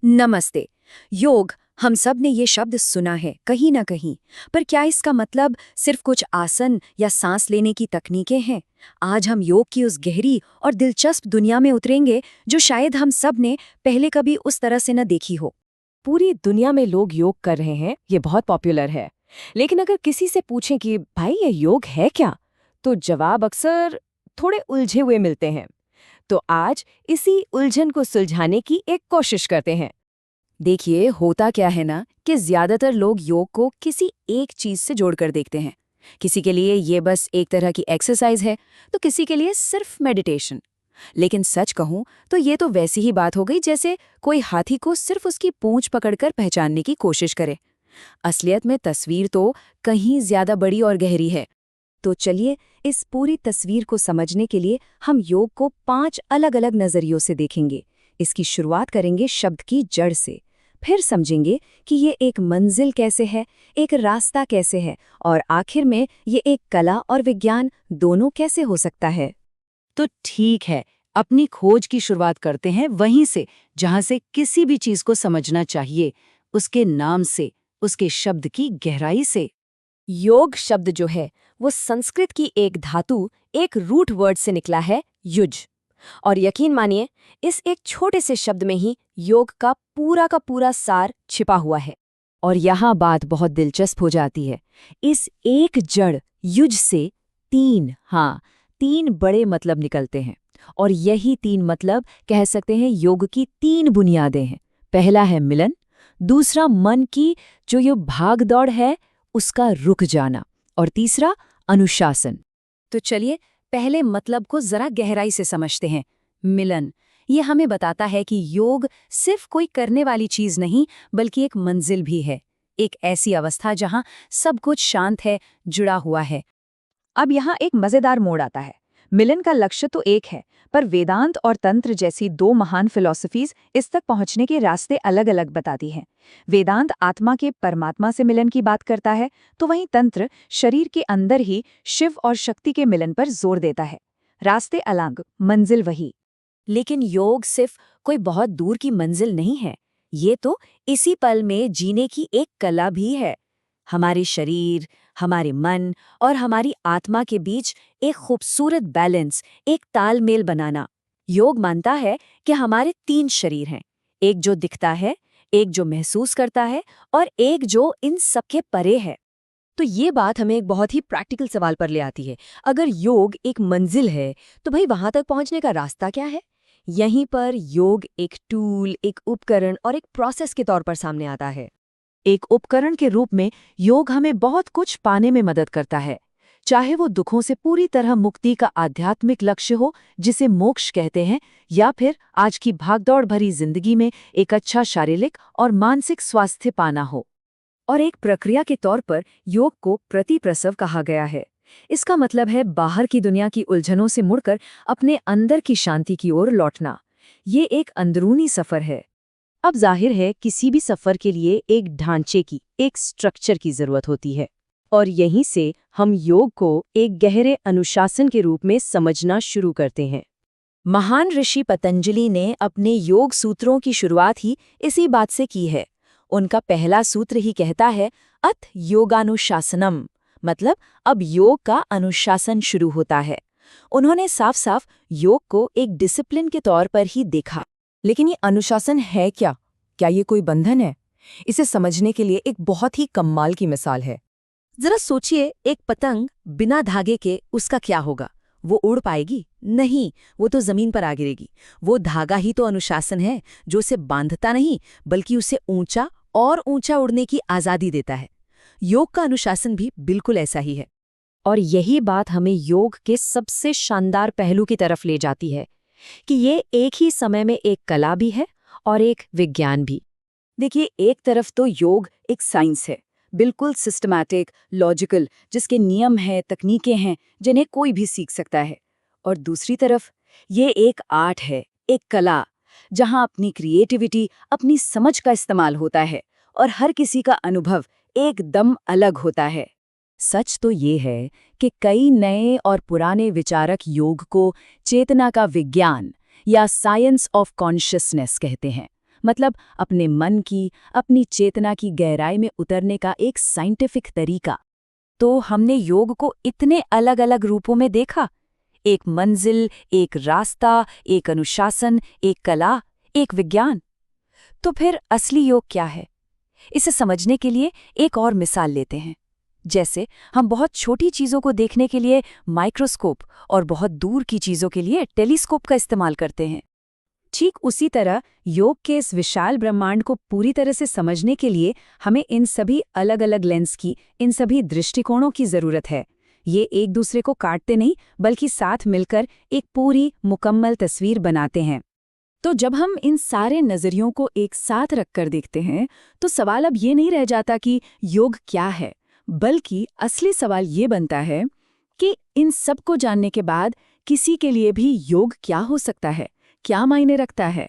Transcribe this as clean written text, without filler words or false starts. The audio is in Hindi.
नमस्ते। योग, हम सब ने ये शब्द सुना है कहीं ना कहीं, पर क्या इसका मतलब सिर्फ कुछ आसन या सांस लेने की तकनीकें हैं? आज हम योग की उस गहरी और दिलचस्प दुनिया में उतरेंगे जो शायद हम सब ने पहले कभी उस तरह से न देखी हो। पूरी दुनिया में लोग योग कर रहे हैं, ये बहुत पॉपुलर है। लेकिन अगर किसी से पूछें कि भाई ये योग है क्या, तो जवाब अक्सर थोड़े उलझे हुए मिलते हैं। तो आज इसी उलझन को सुलझाने की एक कोशिश करते हैं। देखिए, होता क्या है ना कि ज्यादातर लोग योग को किसी एक चीज से जोड़कर देखते हैं। किसी के लिए ये बस एक तरह की एक्सरसाइज है, तो किसी के लिए सिर्फ मेडिटेशन। लेकिन सच कहूं तो ये तो वैसी ही बात हो गई जैसे कोई हाथी को सिर्फ उसकी पूंछ पकड़कर पहचानने की कोशिश करे। असलियत में तस्वीर तो कहीं ज्यादा बड़ी और गहरी है। तो चलिए, इस पूरी तस्वीर को समझने के लिए हम योग को 5 अलग-अलग नजरियों से देखेंगे। इसकी शुरुआत करेंगे शब्द की जड़ से, फिर समझेंगे कि ये एक मंजिल कैसे है, एक रास्ता कैसे है, और आखिर में ये एक कला और विज्ञान दोनों कैसे हो सकता है। तो ठीक है, अपनी खोज की शुरुआत करते हैं वहीं से जहां से किसी भी चीज को समझना चाहिए, उसके नाम से, उसके शब्द की गहराई से। योग शब्द जो है वो संस्कृत की एक धातु, एक रूट वर्ड से निकला है, युज। और यकीन मानिए, इस एक छोटे से शब्द में ही योग का पूरा सार छिपा हुआ है। और यहाँ बात बहुत दिलचस्प हो जाती है। इस एक जड़ युज से तीन बड़े मतलब निकलते हैं। और यही 3 मतलब कह सकते हैं योग की 3 बुनियादें हैं। पहला है मिलन, दूसरा मन की जो ये भाग दौड़ है उसका रुक जाना, और तीसरा अनुशासन। तो चलिए, पहले मतलब को जरा गहराई से समझते हैं। मिलन, ये हमें बताता है कि योग सिर्फ कोई करने वाली चीज नहीं, बल्कि एक मंजिल भी है। एक ऐसी अवस्था जहां सब कुछ शांत है, जुड़ा हुआ है। अब यहाँ एक मजेदार मोड़ आता है। मिलन का लक्ष्य तो एक है, पर वेदांत और तंत्र जैसी 2 महान फिलॉसफीज इस तक पहुंचने के रास्ते अलग अलग बताती हैं। वेदांत आत्मा के परमात्मा से मिलन की बात करता है, तो वहीं तंत्र शरीर के अंदर ही शिव और शक्ति के मिलन पर जोर देता है। रास्ते अलग, मंजिल वही। लेकिन योग सिर्फ कोई बहुत दूर की मंजिल नहीं है, ये तो इसी पल में जीने की एक कला भी है। हमारे शरीर, हमारे मन और हमारी आत्मा के बीच एक खूबसूरत बैलेंस, एक तालमेल बनाना। योग मानता है कि हमारे 3 शरीर हैं, एक जो दिखता है, एक जो महसूस करता है, और एक जो इन सबके परे है। तो ये बात हमें एक बहुत ही प्रैक्टिकल सवाल पर ले आती है। अगर योग एक मंजिल है, तो भाई वहां तक पहुंचने का रास्ता क्या है? यहीं पर योग एक टूल, एक उपकरण और एक प्रोसेस के तौर पर सामने आता है। एक उपकरण के रूप में योग हमें बहुत कुछ पाने में मदद करता है, चाहे वो दुखों से पूरी तरह मुक्ति का आध्यात्मिक लक्ष्य हो जिसे मोक्ष कहते हैं, या फिर आज की भागदौड़ भरी जिंदगी में एक अच्छा शारीरिक और मानसिक स्वास्थ्य पाना हो। और एक प्रक्रिया के तौर पर योग को प्रतिप्रसव कहा गया है। इसका मतलब है बाहर की दुनिया की उलझनों से मुड़कर अपने अंदर की शांति की ओर लौटना। ये एक अंदरूनी सफर है। अब जाहिर है, किसी भी सफर के लिए एक ढांचे की, एक स्ट्रक्चर की जरूरत होती है, और यहीं से हम योग को एक गहरे अनुशासन के रूप में समझना शुरू करते हैं। महान ऋषि पतंजलि ने अपने योग सूत्रों की शुरुआत ही इसी बात से की है। उनका पहला सूत्र ही कहता है, अथ योगानुशासनम, मतलब अब योग का अनुशासन शुरू होता है। उन्होंने साफ साफ योग को एक डिसिप्लिन के तौर पर ही देखा। लेकिन ये अनुशासन है क्या? क्या ये कोई बंधन है? इसे समझने के लिए एक बहुत ही कमाल की मिसाल है। जरा सोचिए, एक पतंग बिना धागे के उसका क्या होगा? वो उड़ पाएगी? नहीं, वो तो जमीन पर आ गिरेगी। वो धागा ही तो अनुशासन है, जो उसे बांधता नहीं, बल्कि उसे ऊंचा और ऊंचा उड़ने की आजादी देता है। योग का अनुशासन भी बिल्कुल ऐसा ही है। और यही बात हमें योग के सबसे शानदार पहलू की तरफ ले जाती है कि ये एक ही समय में एक कला भी है और एक विज्ञान भी। देखिए, एक तरफ तो योग एक साइंस है, बिल्कुल सिस्टमैटिक, लॉजिकल, जिसके नियम हैं, तकनीकें हैं, जिन्हें कोई भी सीख सकता है। और दूसरी तरफ ये एक आर्ट है, एक कला, जहां अपनी क्रिएटिविटी, अपनी समझ का इस्तेमाल होता है, और हर किसी का अनुभव एकदम अलग होता है। सच तो ये है कि कई नए और पुराने विचारक योग को चेतना का विज्ञान या साइंस ऑफ कॉन्शियसनेस कहते हैं। मतलब अपने मन की, अपनी चेतना की गहराई में उतरने का एक साइंटिफिक तरीका। तो हमने योग को इतने अलग अलग रूपों में देखा, एक मंजिल, एक रास्ता, एक अनुशासन, एक कला, एक विज्ञान। तो फिर असली योग क्या है? इसे समझने के लिए एक और मिसाल लेते हैं। जैसे हम बहुत छोटी चीज़ों को देखने के लिए माइक्रोस्कोप और बहुत दूर की चीज़ों के लिए टेलीस्कोप का इस्तेमाल करते हैं। ठीक उसी तरह योग के इस विशाल ब्रह्मांड को पूरी तरह से समझने के लिए हमें इन सभी अलग अलग लेंस की, इन सभी दृष्टिकोणों की ज़रूरत है। ये एक दूसरे को काटते नहीं, बल्कि साथ मिलकर एक पूरी मुकम्मल तस्वीर बनाते हैं। तो जब हम इन सारे नज़रियों को एक साथ रखकर देखते हैं, तो सवाल अब ये नहीं रह जाता कि योग क्या है, बल्कि असली सवाल ये बनता है कि इन सब को जानने के बाद किसी के लिए भी योग क्या हो सकता है, क्या मायने रखता है।